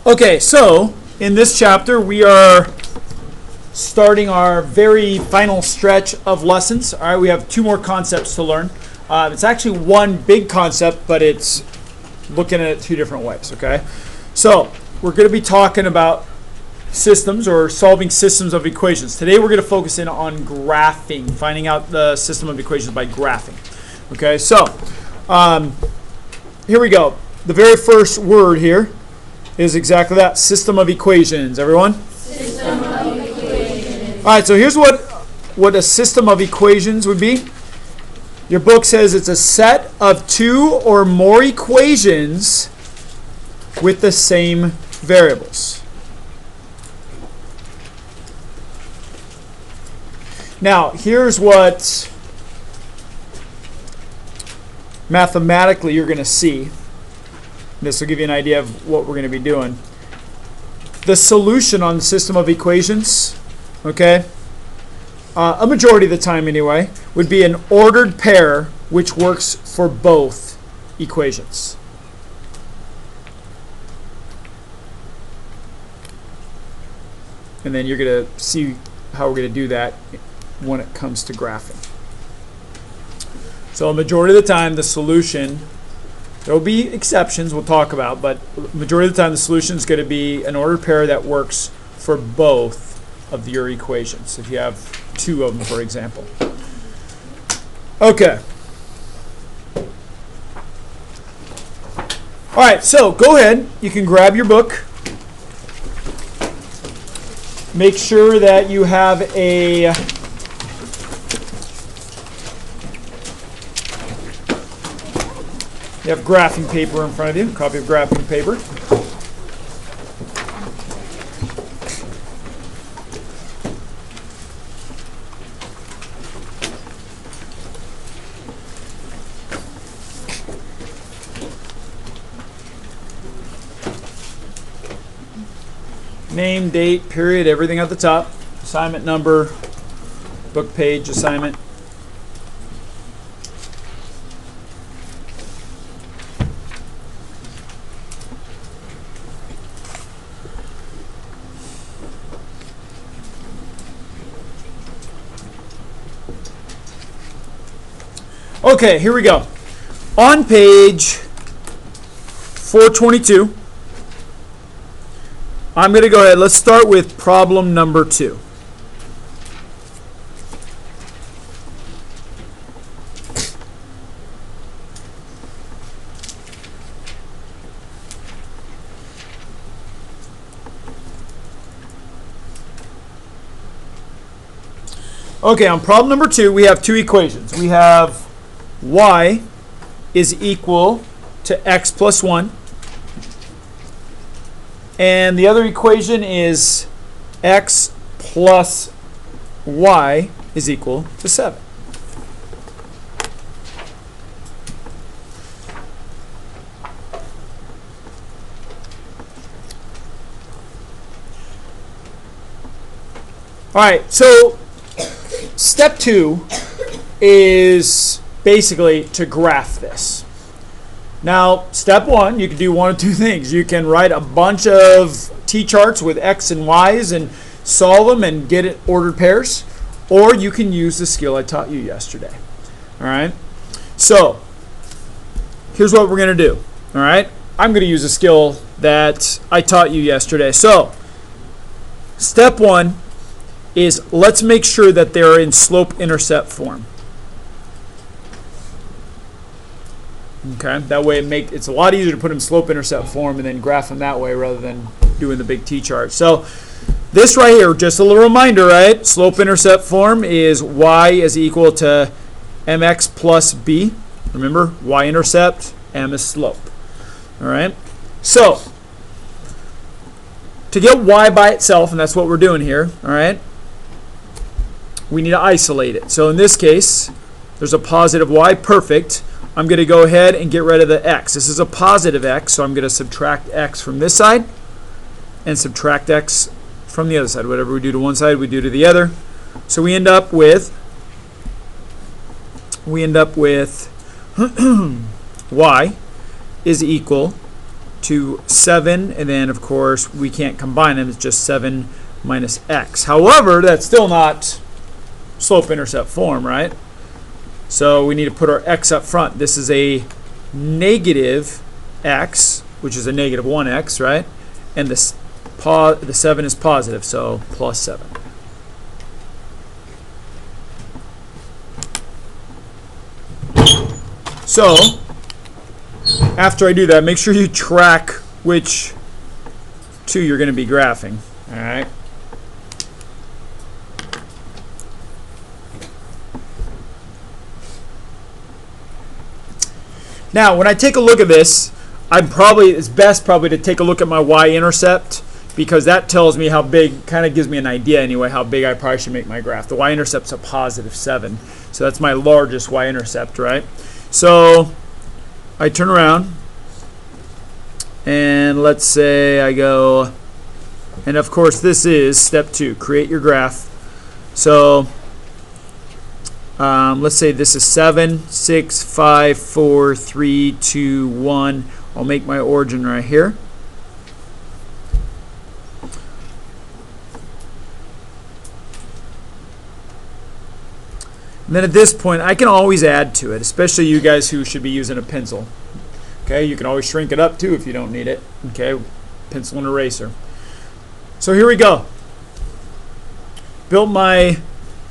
Okay, so in this chapter we are starting our very final stretch of lessons. All right, we have two more concepts to learn. It's actually one big concept, but it's looking at it two different ways, okay? So we're going to be talking about systems or solving systems of equations. Today we're going to focus in on graphing, finding out the system of equations by graphing. Okay, so here we go. The very first word here is exactly that, system of equations. Everyone? System of equations. All right, so here's what a system of equations would be. Your book says it's a set of two or more equations with the same variables. Now, here's what mathematically you're going to see. This will give you an idea of what we're going to be doing. The solution on the system of equations, okay, a majority of the time anyway, would be an ordered pair which works for both equations. And then you're going to see how we're going to do that when it comes to graphing. So a majority of the time the solution, there will be exceptions we'll talk about, but majority of the time the solution is going to be an ordered pair that works for both of your equations, if you have two of them, for example. Okay. All right, so go ahead. You can grab your book. Make sure that you have a You have graphing paper in front of you, a copy of graphing paper. Name, date, period, everything at the top. Assignment number, book page, assignment. Okay, here we go. On page 422, I'm going to go ahead. Let's start with problem number 2. Okay, on problem number 2, we have two equations. We have y is equal to x plus 1. And the other equation is x plus y is equal to 7. All right, so step 2 is basically to graph this. Now, step 1, you can do one of two things. You can write a bunch of t-charts with x and y's and solve them and get it ordered pairs, or you can use the skill I taught you yesterday. All right? So, here's what we're going to do. All right? I'm going to use a skill that I taught you yesterday. So, step 1 is let's make sure that they're in slope-intercept form. Okay, that way it's a lot easier to put them in slope-intercept form and then graph them that way rather than doing the big t-chart. So this right here, just a little reminder, right? Slope-intercept form is y is equal to mx plus b. Remember, y-intercept, m is slope. All right, so to get y by itself, and that's what we're doing here, all right, we need to isolate it. So in this case, there's a positive y, perfect. I'm going to go ahead and get rid of the x. This is a positive x, so I'm going to subtract x from this side and subtract x from the other side. Whatever we do to one side, we do to the other. So we end up with y is equal to 7, and then of course we can't combine them. It's just 7 minus x. However, that's still not slope-intercept form, right? So we need to put our x up front. This is a negative x, which is a negative 1x, right? And the 7 is positive, so plus 7. So after I do that, make sure you track which two you're going to be graphing. All right. Now, when I take a look at this, it's best to take a look at my y-intercept, because that tells me how big, kind of gives me an idea anyway, how big I probably should make my graph. The y-intercept's a positive 7, so that's my largest y-intercept, right? So I turn around, and let's say I go, and of course this is step 2, create your graph. So let's say this is 7, 6, 5, 4, 3, 2, 1. I'll make my origin right here. And then at this point, I can always add to it, especially you guys who should be using a pencil. Okay, you can always shrink it up too if you don't need it. Okay, pencil and eraser. So here we go. Built my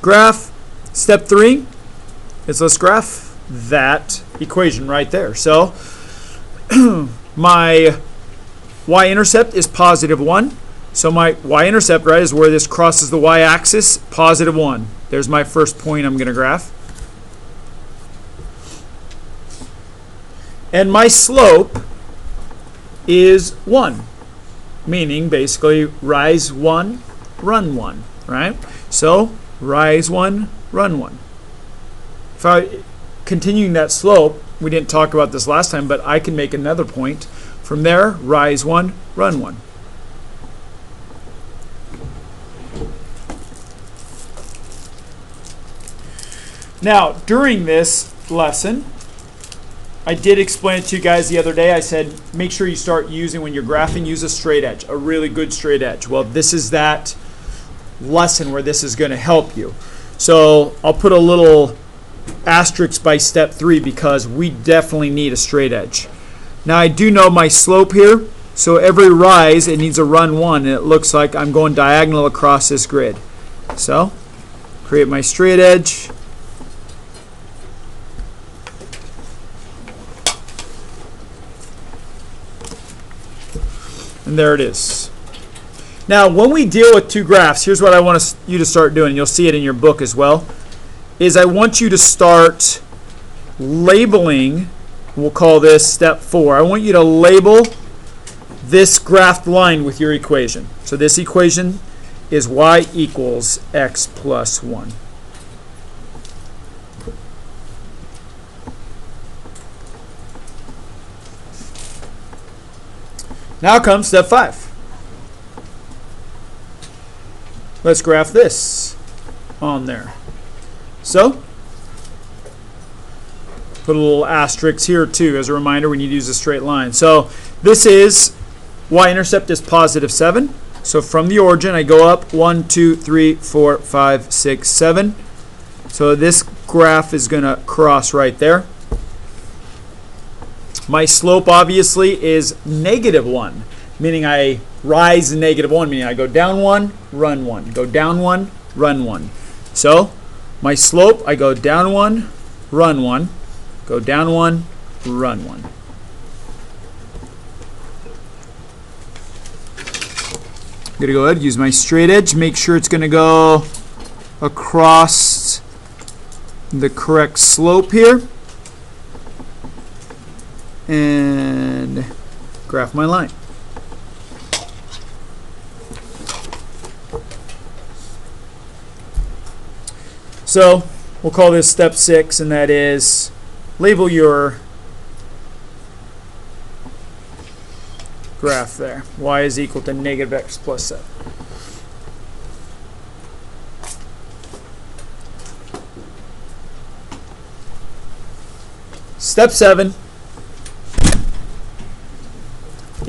graph. Step 3 is let's graph that equation right there. So my y-intercept is positive 1. So my y-intercept, right, is where this crosses the y-axis, positive 1. There's my first point I'm going to graph. And my slope is 1, meaning basically rise 1, run 1, right? So rise 1, run 1. If I continuing that slope, we didn't talk about this last time, but I can make another point. From there, rise 1, run 1. Now, during this lesson, I did explain it to you guys the other day. I said, make sure you start using, when you're graphing, use a straight edge, a really good straight edge. Well, this is that lesson where this is going to help you. So I'll put a little asterisk by step 3 because we definitely need a straight edge. Now I do know my slope here, so every rise it needs a run 1, and it looks like I'm going diagonal across this grid. So create my straight edge. And there it is. Now, when we deal with two graphs, here's what I want you to start doing. You'll see it in your book as well. Is I want you to start labeling. We'll call this step 4. I want you to label this graphed line with your equation. So this equation is y equals x plus 1. Now comes step 5. Let's graph this on there. So, put a little asterisk here too as a reminder we need to use a straight line. So, this is y-intercept is positive 7. So, from the origin I go up 1, 2, 3, 4, 5, 6, 7. So, this graph is going to cross right there. My slope obviously is negative 1, meaning I rise negative 1, meaning I go down 1, run 1, go down 1, run 1. So my slope, I go down 1, run 1, go down 1, run 1. I'm going to go ahead, use my straight edge, make sure it's going to go across the correct slope here. And graph my line. So we'll call this step 6, and that is label your graph there. Y is equal to negative x plus 7. Step 7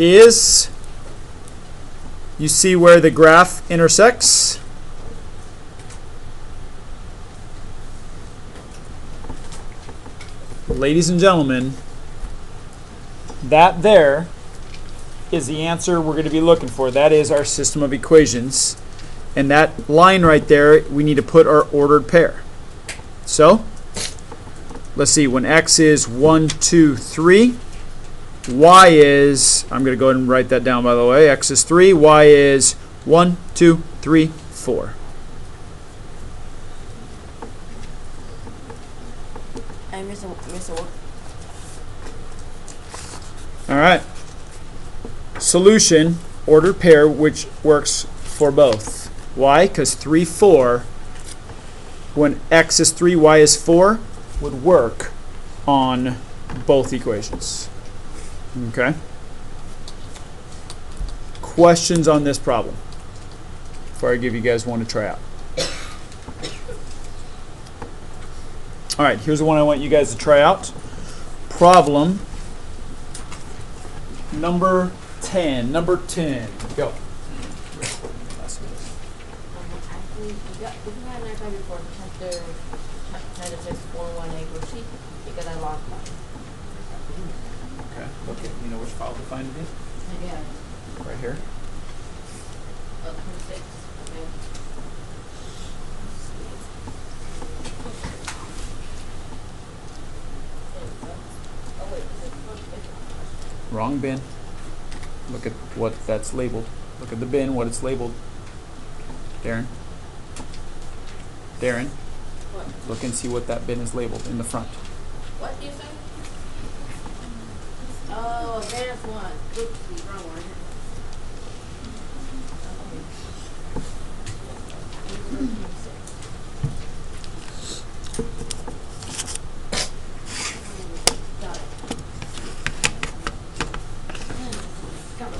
is, you see where the graph intersects? Ladies and gentlemen, that there is the answer we're going to be looking for. That is our system of equations. And that line right there, we need to put our ordered pair. So, let's see, when x is 1, 2, 3, y is, I'm going to go ahead and write that down by the way, x is 3, y is 1, 2, 3, 4. I miss a word. All right. Solution, ordered pair, which works for both. Why? Because 3, 4, when x is 3, y is 4, would work on both equations. Okay? Questions on this problem before I give you guys one to try out? All right, here's the one I want you guys to try out. Problem number 10. Number 10. Go. Actually, we had an iPad before. We have to try to fix 418 worksheet because I lost mine. Okay. Okay. You know which file to find it in? Yeah. Right here. 6. Okay. Oh wait, Wrong bin. Look at what that's labeled. Look at the bin, what it's labeled. Darren. Darren. what? Look and see what that bin is labeled in the front. What do you say? Oh, advanced one. Oopsie, wrong one. Got it. Got it.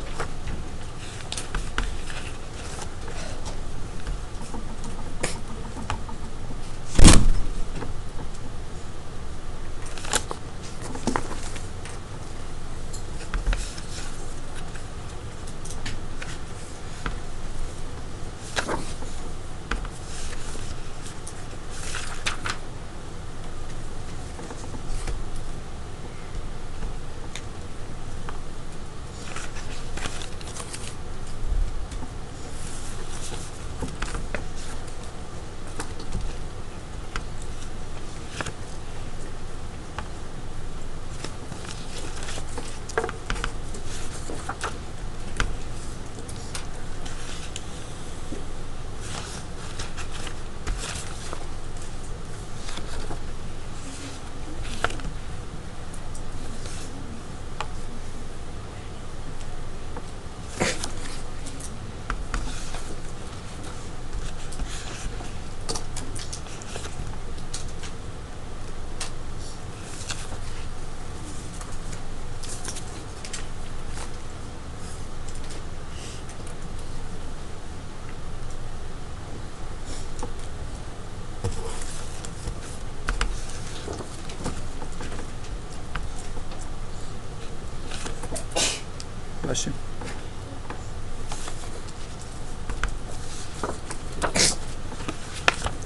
Bless you.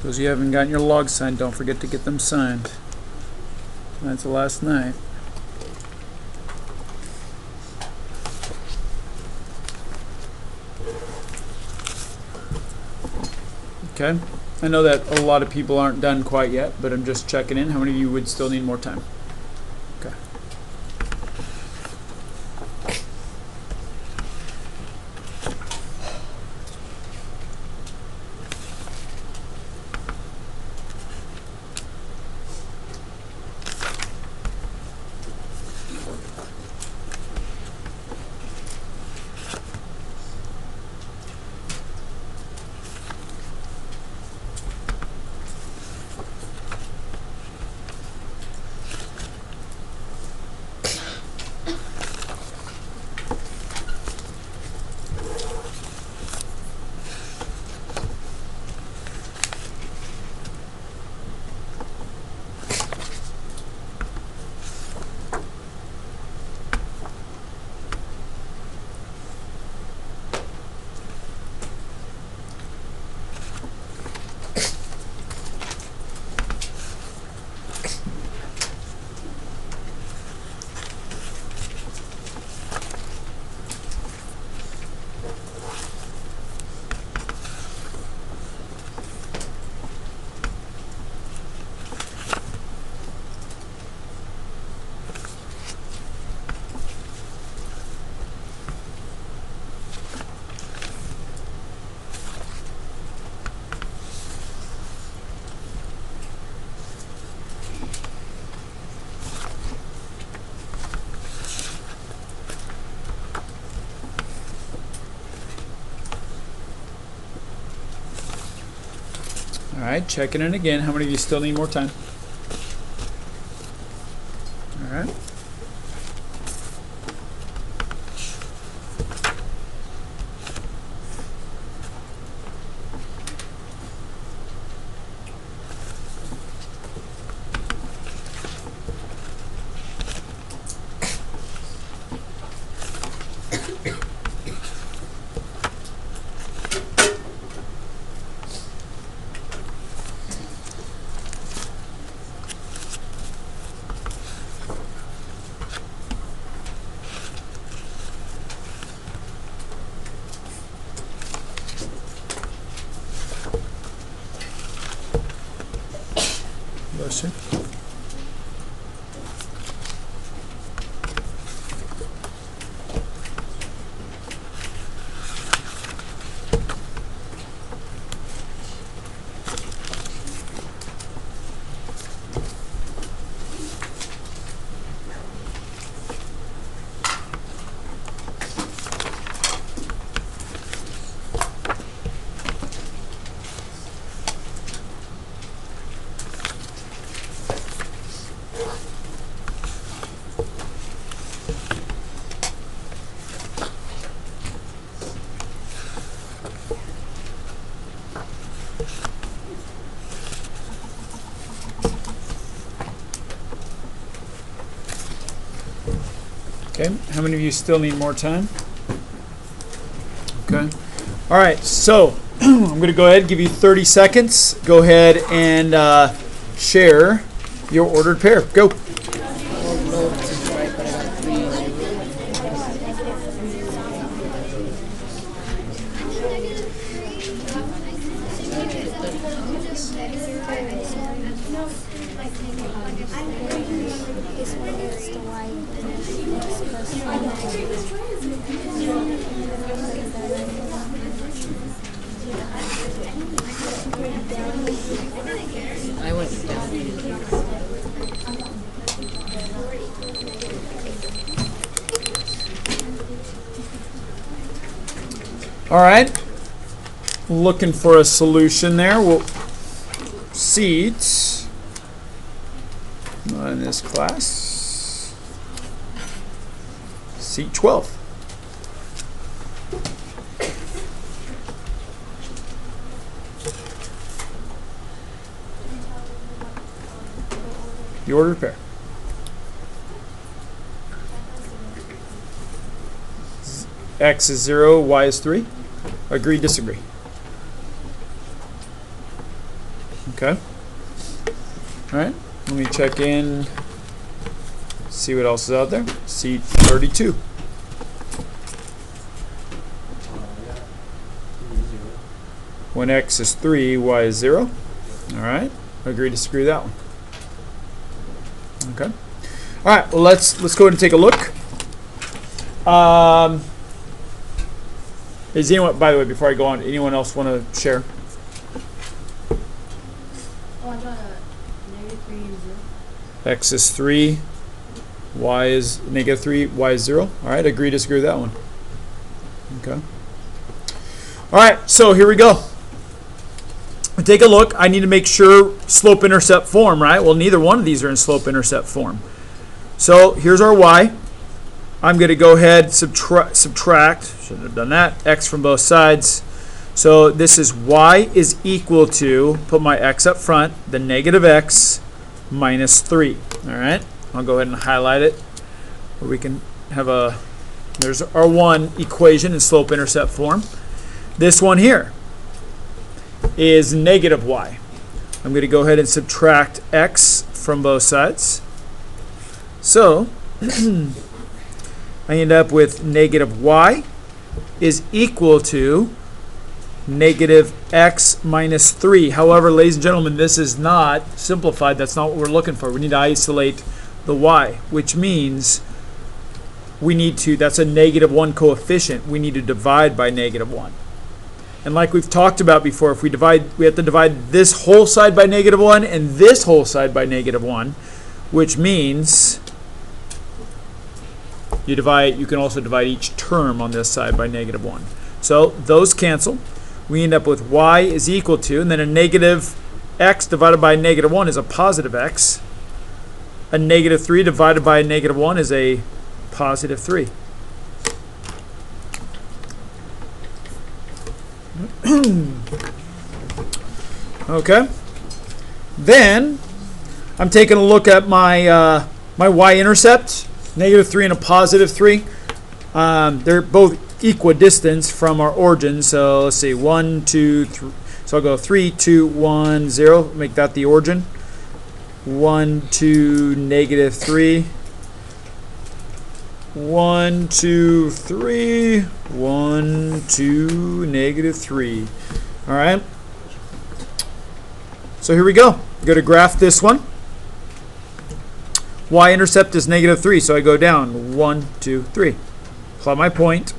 Those of you who haven't gotten your logs signed, don't forget to get them signed. That's the last night. Okay. I know that a lot of people aren't done quite yet, but I'm just checking in. How many of you would still need more time? Okay. All right, checking in again. How many of you still need more time? All right. Bless you. Okay, how many of you still need more time? Okay. All right, so I'm going to go ahead and give you 30 seconds. Go ahead and share your ordered pair. Go. I went down. All right. Looking for a solution there. We'll seat. Not in this class. Seat 12. The ordered pair. X is 0, Y is 3. Agree, disagree. Okay. All right. Let me check in. See what else is out there. Seat 32. When X is 3, Y is 0. All right. Agree, disagree with that one. Okay. All right. Well, let's go ahead and take a look. Is anyone, by the way, before I go on, anyone else want to share? Oh, I got a -3 and 0. X is 3, Y is -3, Y is 0. All right. Agree, disagree with that one. Okay. All right. So here we go. Take a look. I need to make sure slope-intercept form, right? Well, neither one of these are in slope-intercept form. So here's our Y. I'm going to go ahead, subtract, shouldn't have done that, X from both sides. So this is Y is equal to, put my X up front, the negative X minus 3. All right? I'll go ahead and highlight it. Or we can have a, there's our one equation in slope-intercept form. This one here is negative Y. I'm going to go ahead and subtract X from both sides. So I end up with negative Y is equal to negative X minus 3. However, ladies and gentlemen, this is not simplified. That's not what we're looking for. We need to isolate the Y, which means we need to, that's a -1 coefficient. We need to divide by -1. And like we've talked about before, if we divide, we have to divide this whole side by -1 and this whole side by -1, which means you can also divide each term on this side by -1. So those cancel. We end up with Y is equal to, and then a negative x divided by negative 1 is a positive x. A negative 3 divided by a negative 1 is a positive 3. Okay. Then I'm taking a look at my my y-intercept, negative 3 and a positive 3. They're both equidistant from our origin. So let's see, 1, 2, 3. So I'll go 3, 2, 1, 0. Make that the origin. 1, 2, negative 3. 1, 2, 3. 1, 2, negative 3. All right. So here we go. Go to graph this one. Y-intercept is negative 3, so I go down 1, 2, 3. Plot my point.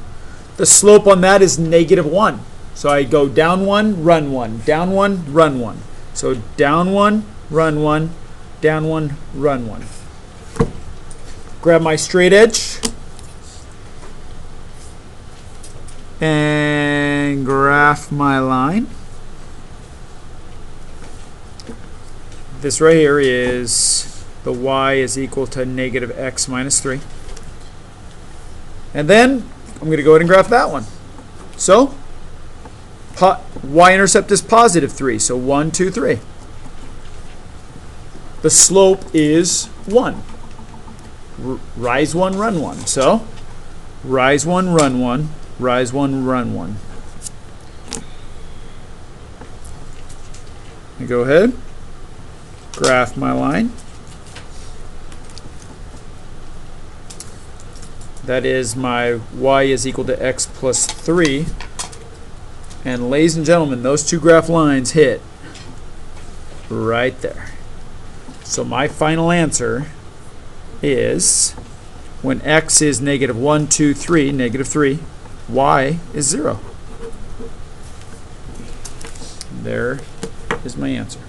The slope on that is negative 1. So I go down 1, run 1, down 1, run 1. So down 1, run 1, down 1, run 1. Grab my straight edge and graph my line. This right here is the y is equal to negative x minus 3. And then I'm going to go ahead and graph that one. So y-intercept is positive 3. So 1, 2, 3. The slope is 1. Rise 1, run 1. So rise 1, run 1. Rise 1, run 1. I go ahead. Graph my line. That is my y is equal to x plus 3. And ladies and gentlemen, those two graph lines hit right there. So my final answer is when x is negative 1, 2, 3, negative 3, y is 0. There is my answer.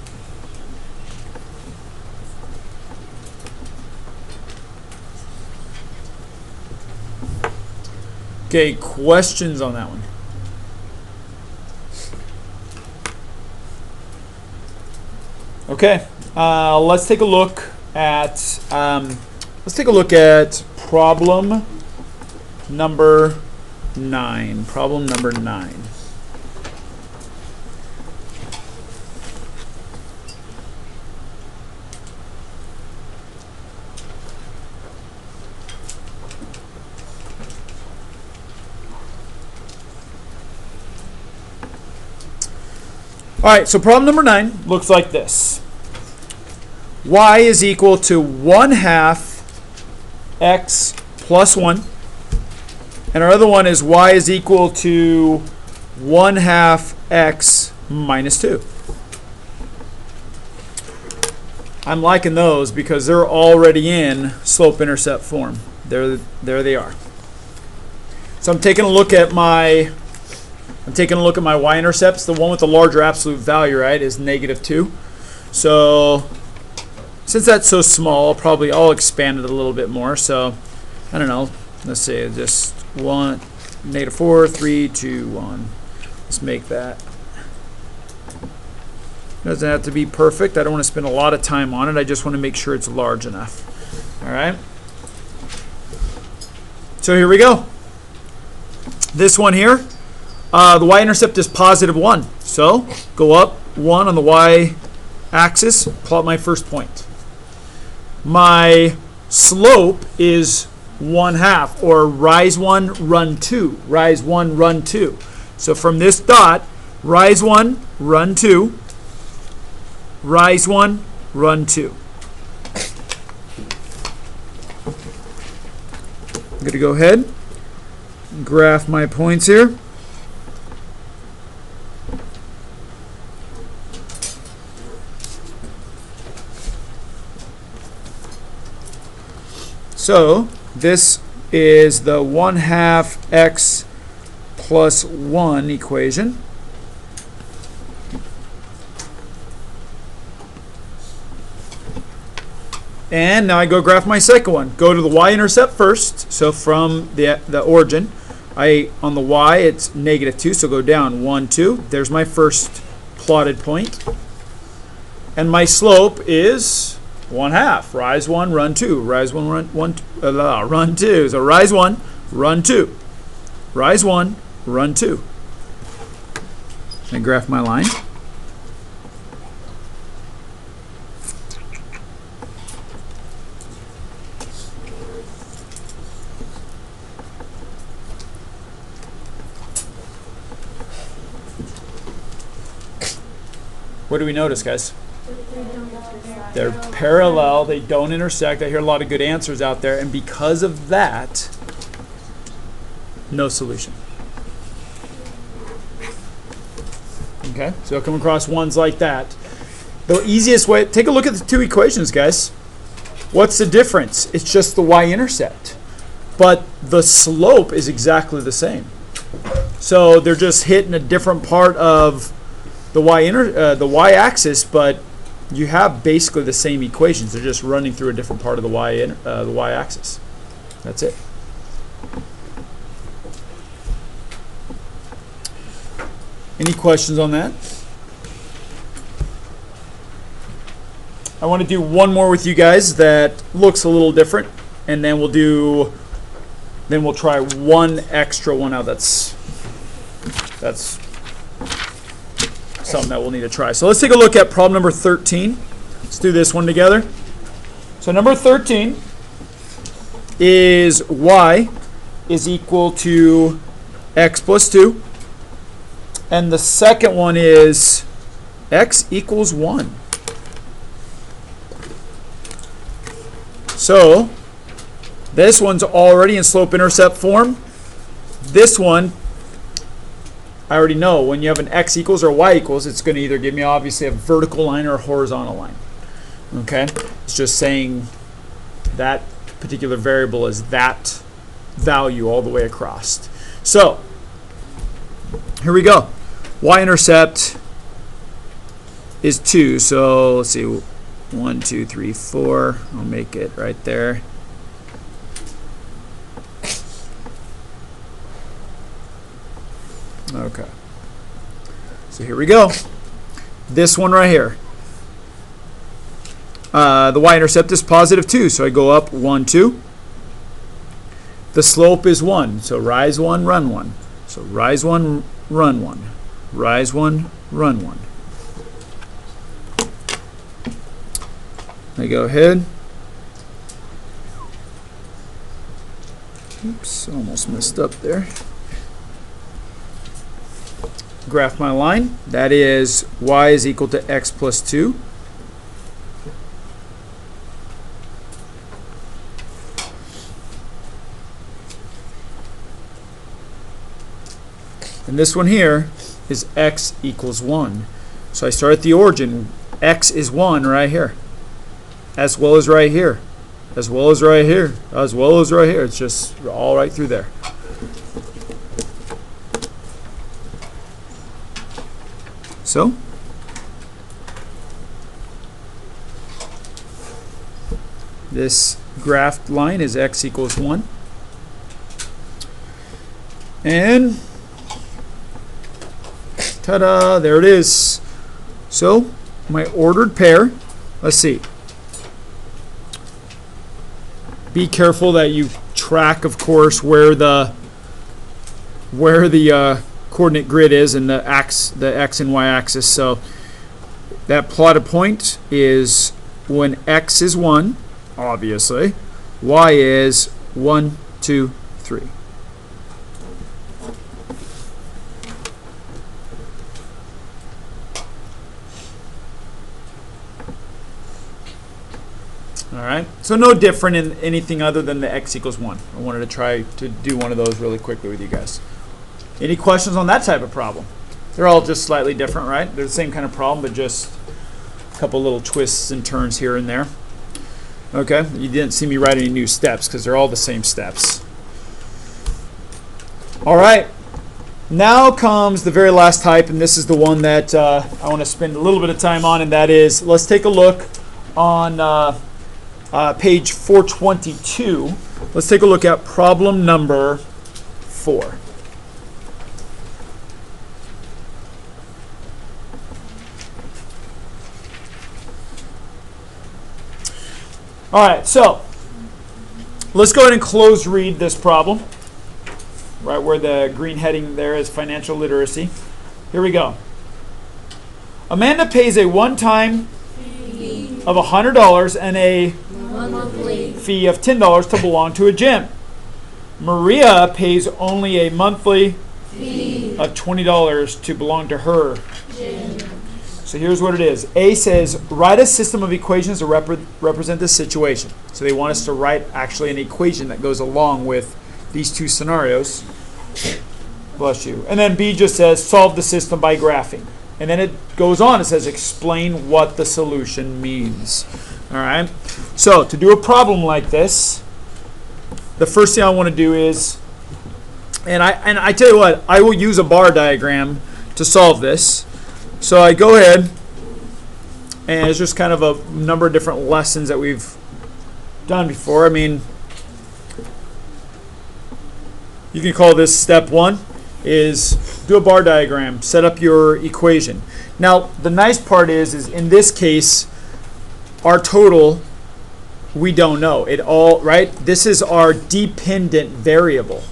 Okay, questions on that one? Okay, let's take a look at problem number 9. Problem number 9. All right, so problem number 9 looks like this. Y is equal to 1/2 x plus 1. And our other one is y is equal to 1/2 x minus 2. I'm liking those because they're already in slope-intercept form. There they are. So I'm taking a look at my y-intercepts. The one with the larger absolute value, right, is negative 2. So since that's so small, I'll expand it a little bit more. So I don't know. Let's say just 1, negative 4, 3, 2, 1. Let's make that. Doesn't have to be perfect. I don't want to spend a lot of time on it. I just want to make sure it's large enough. All right. So here we go. This one here. The y-intercept is positive 1. So go up 1 on the y-axis, plot my first point. My slope is 1/2, or rise 1, run 2. Rise 1, run 2. So from this dot, rise 1, run 2. Rise 1, run 2. I'm going to go ahead and graph my points here. So this is the 1/2 x plus 1 equation. And now I go graph my second one. Go to the y-intercept first. So from the origin, on the y it's negative 2, so go down 1, 2. There's my first plotted point. And my slope is 1/2. Rise 1, run 2. Rise 1, run 2. So rise 1, run 2. Rise 1, run 2. And graph my line. What do we notice, guys? They're parallel. They don't intersect. I hear a lot of good answers out there. And because of that, no solution. Okay? So you'll come across ones like that. The easiest way, take a look at the two equations, guys. What's the difference? It's just the y-intercept. But the slope is exactly the same. So they're just hitting a different part of the y-axis, but you have basically the same equations. They're just running through a different part of the y-axis. That's it. Any questions on that? I want to do one more with you guys that looks a little different, and then we'll try one extra one out. That's something that we'll need to try. So let's take a look at problem number 13. Let's do this one together. So number 13 is y is equal to x plus 2. And the second one is x equals 1. So this one's already in slope-intercept form. This one, I already know when you have an x equals or y equals, it's going to either give me obviously a vertical line or a horizontal line. Okay? It's just saying that particular variable is that value all the way across. So, here we go. Y-intercept is 2. So, let's see. 1, 2, 3, 4. I'll make it right there. Okay. So here we go. This one right here. The y-intercept is positive 2, so I go up 1, 2. The slope is 1, so rise 1, run 1. So rise 1, run 1. Rise 1, run 1. I go ahead. Oops, almost messed up there. Graph my line. That is y is equal to x plus 2. And this one here is x equals 1. So I start at the origin. X is 1 right here. As well as right here. As well as right here. As well as right here. It's just all right through there. So, this graphed line is x equals 1. And, ta-da, there it is. So, my ordered pair, let's see. Be careful that you track, of course, where the coordinate grid is and the x and y axis. So that plotted point is when x is 1, obviously, y is 1, 2, 3. Alright, so no different in anything other than the x equals 1. I wanted to try to do one of those really quickly with you guys. Any questions on that type of problem? They're all just slightly different, right? They're the same kind of problem, but just a couple little twists and turns here and there. Okay, you didn't see me write any new steps because they're all the same steps. All right, now comes the very last type, and this is the one that I want to spend a little bit of time on, and that is, let's take a look on page 422. Let's take a look at problem number 4. All right, so let's go ahead and close read this problem. Right where the green heading there is financial literacy. Here we go. Amanda pays a one-time fee of $100 and a monthly fee of $10 to belong to a gym. Maria pays only a monthly fee of $20 to belong to her gym. So here's what it is. A says, write a system of equations to represent this situation. So they want us to write actually an equation that goes along with these two scenarios. Bless you. And then B just says, solve the system by graphing. And then it goes on. It says, explain what the solution means. All right. So to do a problem like this, the first thing I want to do is, and I tell you what, I will use a bar diagram to solve this. So I go ahead, and it's just kind of a number of different lessons that we've done before. I mean, you can call this step one, is do a bar diagram, set up your equation. Now, the nice part is in this case, our total, we don't know. It all, right? This is our dependent variable.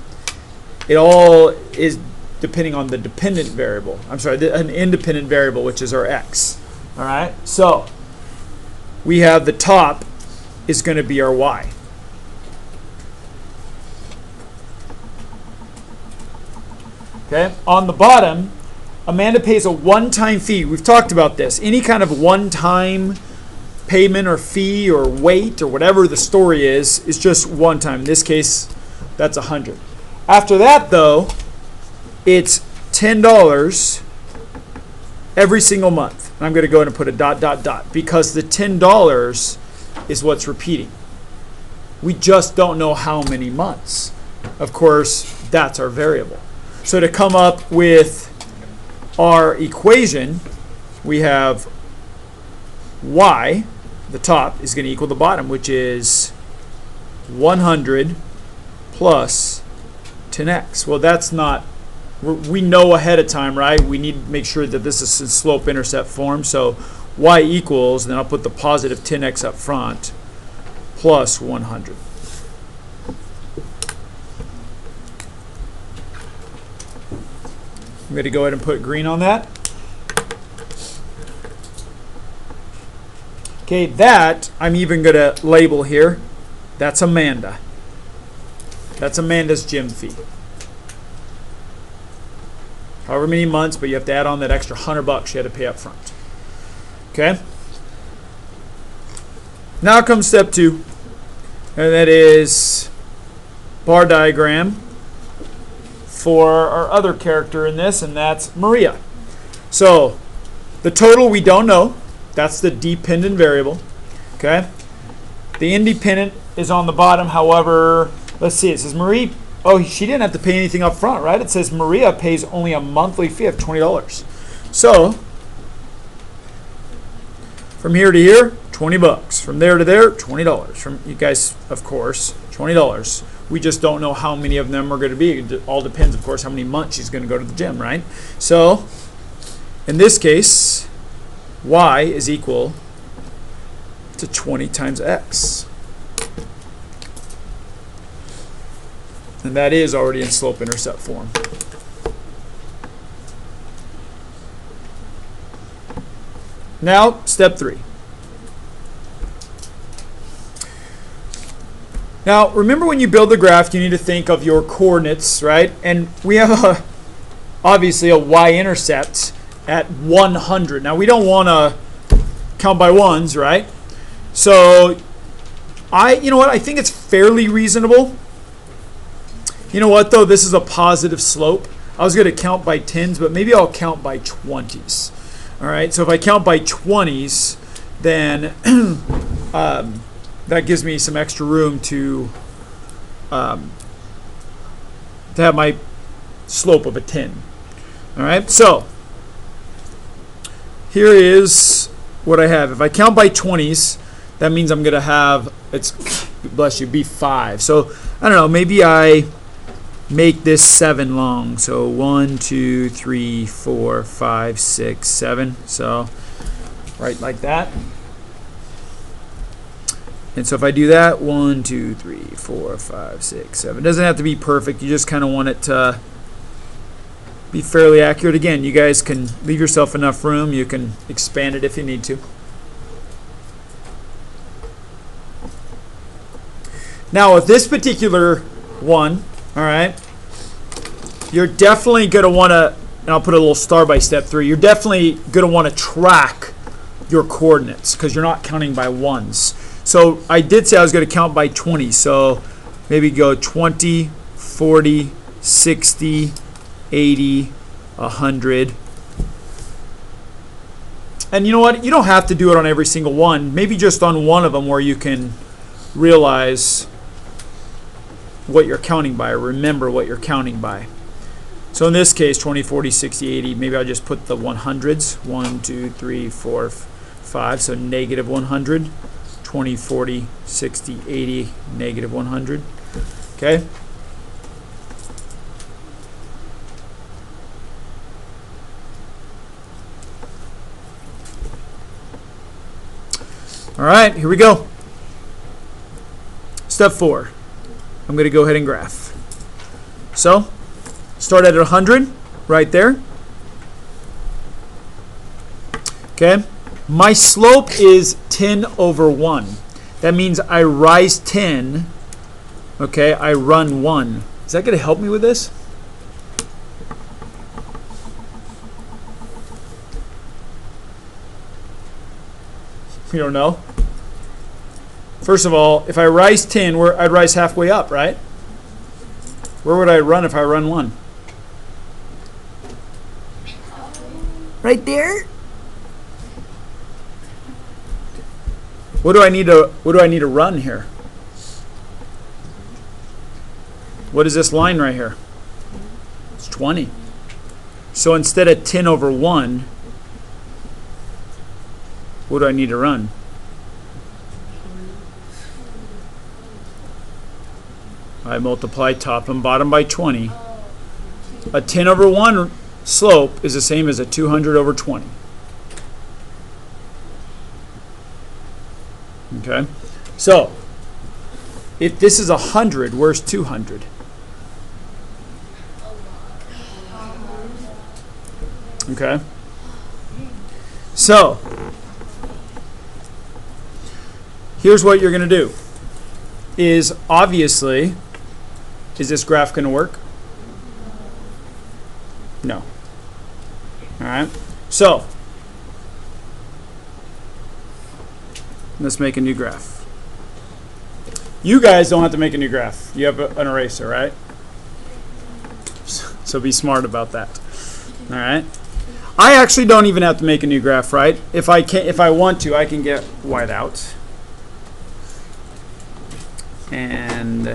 It all is depending on the dependent variable. I'm sorry, an independent variable, which is our x. All right? So, we have the top is going to be our y. Okay? On the bottom, Amanda pays a one-time fee. We've talked about this. Any kind of one-time payment or fee or weight or whatever the story is just one time. In this case, that's $100. After that, though, it's $10 every single month. And I'm going to go ahead and put a ... because the $10 is what's repeating. We just don't know how many months. Of course, that's our variable. So to come up with our equation, we have y, the top, is going to equal the bottom, which is 100 plus 10x. Well, that's not, we know ahead of time, right? We need to make sure that this is in slope-intercept form. So y equals, and then I'll put the positive 10x up front, plus 100. I'm going to go ahead and put green on that. Okay, that I'm even going to label here. That's Amanda. That's Amanda's gym fee. However many months, but you have to add on that extra $100 she had to pay up front. Okay? Now comes step two, and that is bar diagram for our other character in this, and that's Maria. So the total we don't know. That's the dependent variable. Okay? The independent is on the bottom. However, let's see. It says Marie. Oh, she didn't have to pay anything up front, right? It says Maria pays only a monthly fee of $20. So from here to here, $20. From there to there, $20. From you guys, of course, $20. We just don't know how many of them are going to be. It all depends, of course, how many months she's going to go to the gym, right? So in this case, y is equal to 20 times x. And that is already in slope-intercept form. Now, step three. Now, remember when you build the graph, you need to think of your coordinates, right? And we have obviously a y-intercept at 100. Now, we don't want to count by ones, right? So, you know what? I think it's fairly reasonable. You know what, though? This is a positive slope. I was going to count by 10s, but maybe I'll count by 20s. All right, so if I count by 20s, then that gives me some extra room to have my slope of a 10. All right, so here is what I have. If I count by 20s, that means I'm going to have, bless you, be 5. So I don't know, maybe I make this 7 long. So 1, 2, 3, 4, 5, 6, 7. So right like that. And so if I do that, 1, 2, 3, 4, 5, 6, 7. It doesn't have to be perfect. You just kind of want it to be fairly accurate. Again, you guys can leave yourself enough room. You can expand it if you need to. Now with this particular one, all right, you're definitely going to want to, and I'll put a little star by step 3, you're definitely going to want to track your coordinates because you're not counting by ones. So I did say I was going to count by 20. So maybe go 20, 40, 60, 80, 100. And you know what? You don't have to do it on every single one. Maybe just on one of them where you can realize what you're counting by or remember what you're counting by. So in this case, 20, 40, 60, 80, maybe I'll just put the 100s. 1, 2, 3, 4, 5. So negative 100. 20, 40, 60, 80, negative 100. Okay? All right, here we go. Step 4. I'm going to go ahead and graph. So, start at 100, right there. Okay? My slope is 10 over 1. That means I rise 10. Okay, I run 1. Is that going to help me with this? You don't know? First of all, if I rise 10, I'd rise halfway up, right? Where would I run if I run 1? Right there? What do I need to run here? What is this line right here? It's 20. So instead of 10 over 1, what do I need to run? I multiply top and bottom by 20. A 10 over 1 slope is the same as a 200 over 20. Okay? So, if this is 100, where's 200? Okay? So, here's what you're going to do. Is obviously, is this graph going to work? No. All right. So, let's make a new graph. You guys don't have to make a new graph. You have an eraser, right? So be smart about that. All right. I actually don't even have to make a new graph, right? If I want to, I can get white out. And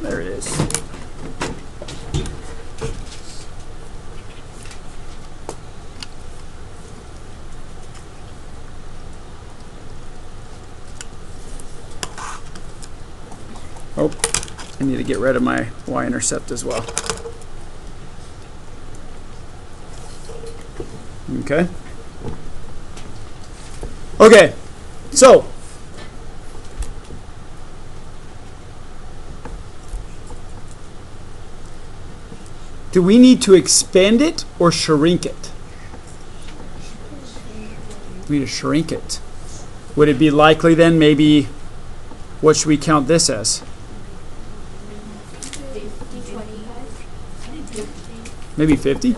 there it is. Oh, I need to get rid of my y-intercept as well. Okay. Okay, so do we need to expand it or shrink it? We need to shrink it. Would it be likely then maybe, what should we count this as? Maybe 50?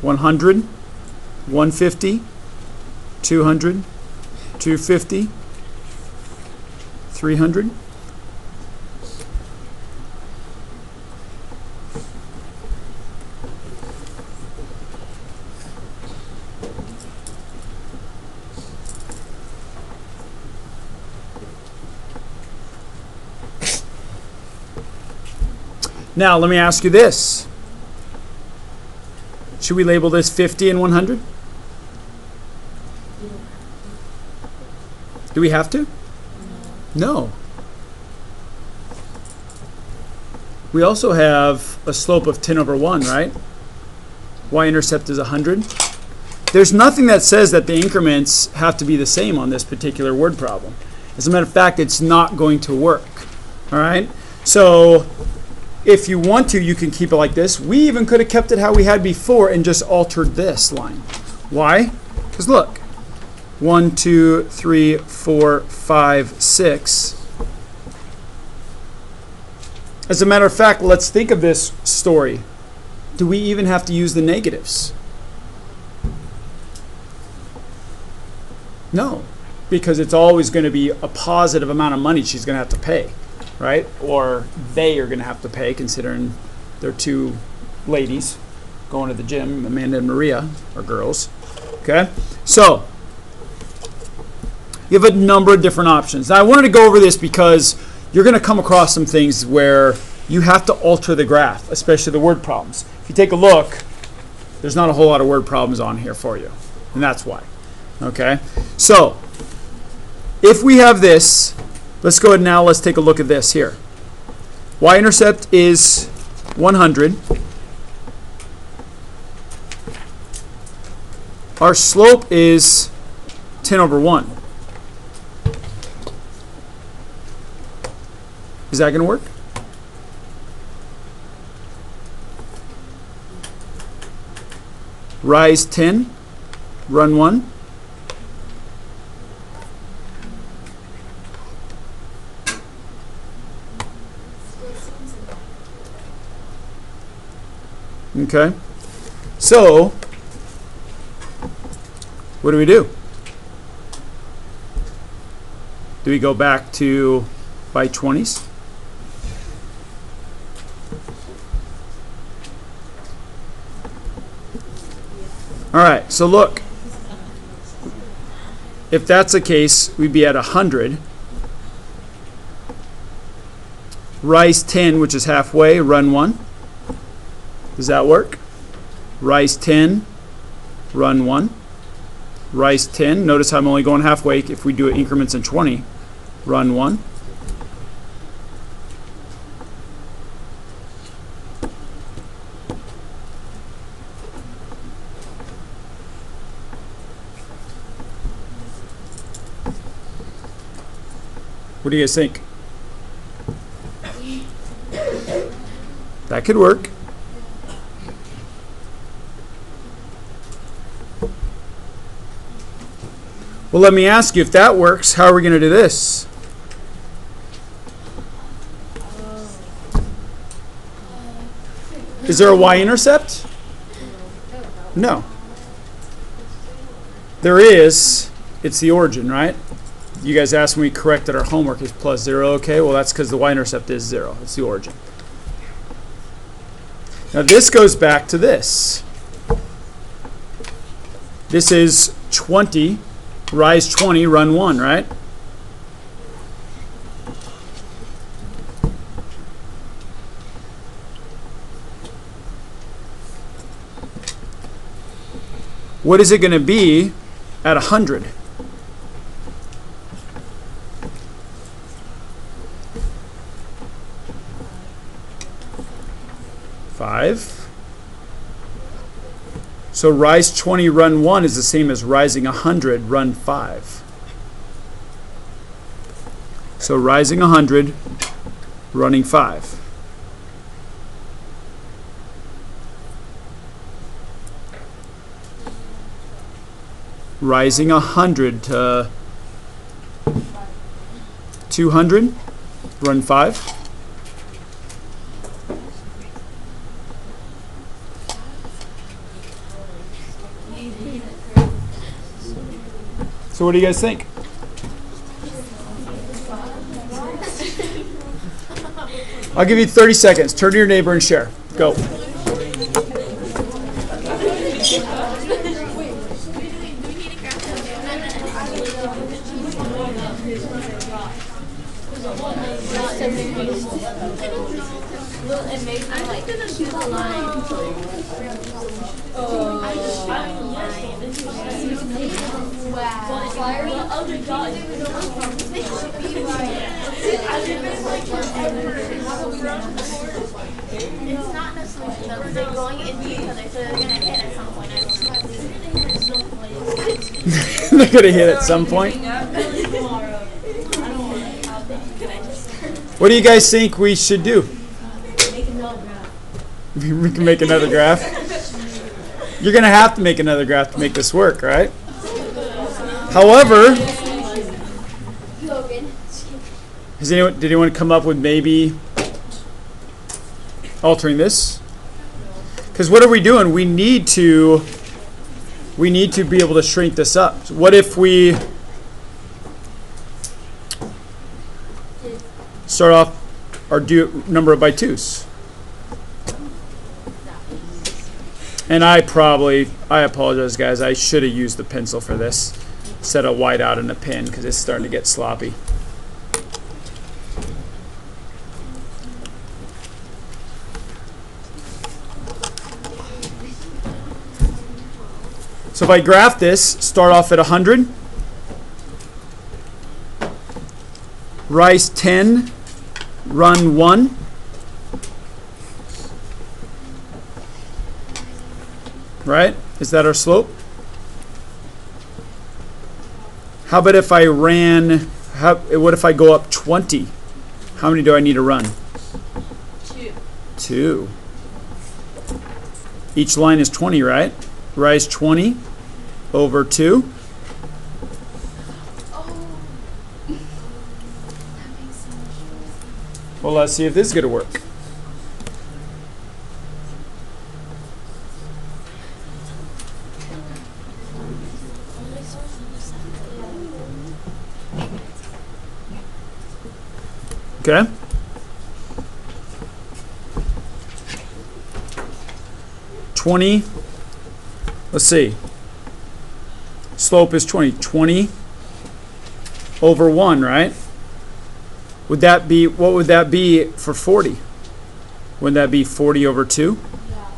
100? 150, 200, 250, 300. Now, let me ask you this. Should we label this 50 and 100? Do we have to? No. We also have a slope of 10 over 1, right? y-intercept is 100. There's nothing that says that the increments have to be the same on this particular word problem. As a matter of fact, it's not going to work. All right? So if you want to, you can keep it like this. We even could have kept it how we had before and just altered this line. Why? Because look, 1, 2, 3, 4, 5, 6. As a matter of fact, let's think of this story. Do we even have to use the negatives? No, because it's always going to be a positive amount of money she's going to have to pay, right? Or they are going to have to pay, considering they're two ladies going to the gym. Amanda and Maria are girls. Okay, so you have a number of different options. Now, I wanted to go over this because you're going to come across some things where you have to alter the graph, especially the word problems. If you take a look, there's not a whole lot of word problems on here for you, and that's why. Okay, so if we have this, let's go ahead now, let's take a look at this here. Y-intercept is 100. Our slope is 10 over 1. Is that going to work? Rise 10, run 1. Okay, so what do? Do we go back to by 20s? All right, so look, if that's the case, we'd be at 100. Rise 10, which is halfway, run 1. Does that work? Rise 10, run 1. Rise 10. Notice I'm only going halfway. If we do it increments in 20, run 1. What do you guys think? That could work. Well, let me ask you, if that works, how are we going to do this? Is there a y-intercept? No. There is. It's the origin, right? You guys asked when we corrected our homework is plus 0. Okay, well, that's because the y-intercept is 0. It's the origin. Now, this goes back to this. This is 20. Rise 20, run 1, right? What is it going to be at 100? Five. So rise 20, run 1 is the same as rising 100, run 5. So rising 100, running 5. Rising 100 to 200, run 5. So what do you guys think? I'll give you 30 seconds. Turn to your neighbor and share. Go. It's not necessarily they're going into each other, so they're gonna hit They're going to hit at some point. What do you guys think we should do? We can make another graph. You're going to have to make another graph to make this work, right? However, did anyone come up with maybe altering this? Because what are we doing? We need to be able to shrink this up. So what if we start off our number by twos? And I apologize, guys. I should have used the pencil for this instead of white out and a pen because it's starting to get sloppy. So if I graph this, start off at 100, rise 10, run 1. Right? Is that our slope? How about if I what if I go up 20? How many do I need to run? 2. Each line is 20, right? Rise 20 over 2. Well, let's see if this is going to work. Okay. Let's see. Slope is 20. 20 over 1, right? What would that be for 40? Wouldn't that be 40 over 2? Yeah.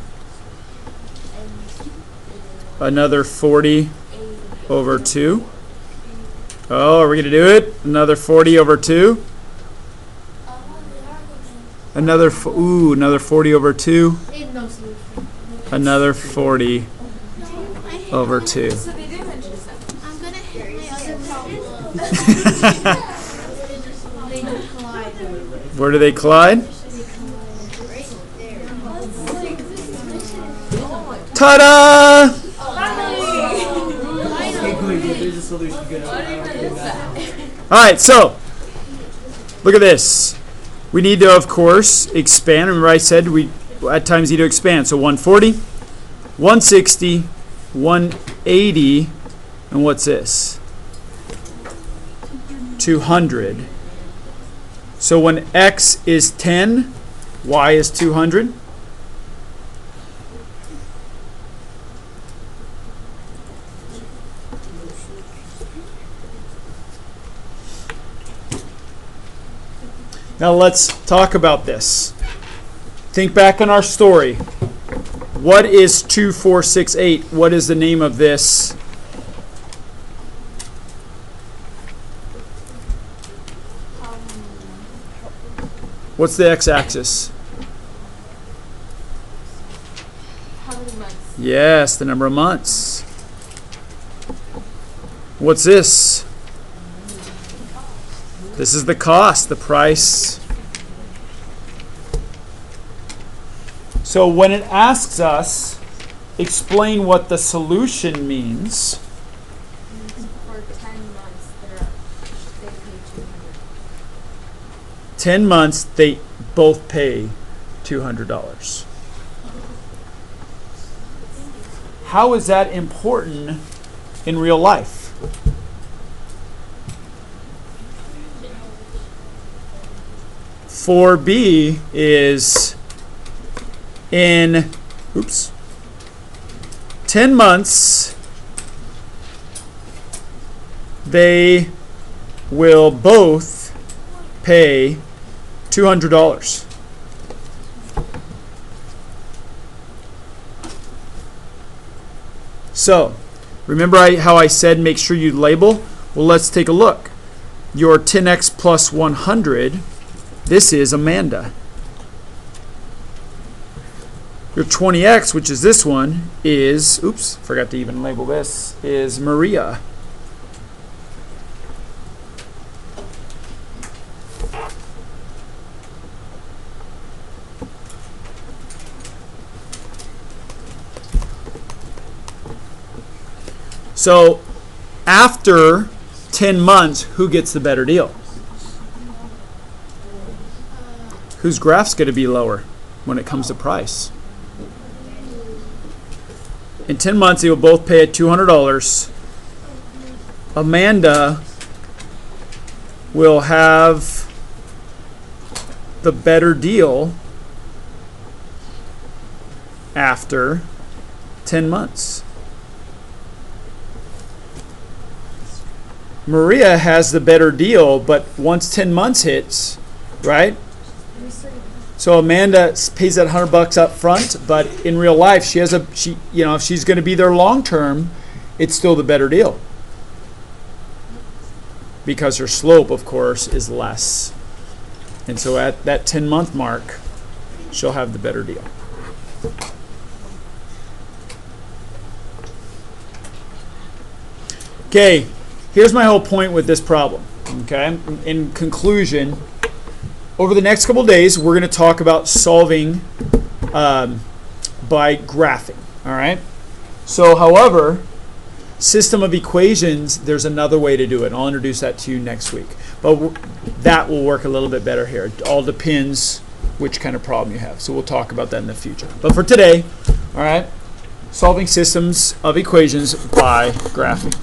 Another 40 over 2. Oh, are we going to do it? Another 40 over 2. Another 40 over 2. Another 40 over 2. So they did mention that. I'm gonna hit my other problem. Where do they collide? Ta-da! All right, so look at this. We need to, of course, expand. Remember I said we at times need to expand. So 140, 160, 180, and what's this? 200. So when x is 10, y is 200. Now let's talk about this. Think back on our story. What is 2, 4, 6, 8? What is the name of this? What's the x-axis? How many months? Yes, the number of months. What's this? This is the cost, the price. So when it asks us, explain what the solution means. For 10 months, they pay 200. 10 months, they both pay $200. How is that important in real life? For B is in 10 months, they will both pay $200. So, remember how I said make sure you label? Well, let's take a look. Your 10x plus 100, this is Amanda. Your 20x, which is this one, is, forgot to even label this, is Maria. So after 10 months, who gets the better deal? Whose graph's going to be lower when it comes to price? In 10 months, they will both pay $200. Amanda will have the better deal after 10 months. Maria has the better deal, but once 10 months hits, right? So Amanda pays that $100 up front, but in real life, if she's going to be there long term, it's still the better deal because her slope, of course, is less. And so at that 10-month mark, she'll have the better deal. Okay, here's my whole point with this problem. Okay, in conclusion, over the next couple of days, we're going to talk about solving by graphing. All right. So, however, system of equations, there's another way to do it. I'll introduce that to you next week. But that will work a little bit better here. It all depends which kind of problem you have. So we'll talk about that in the future. But for today, all right, solving systems of equations by graphing.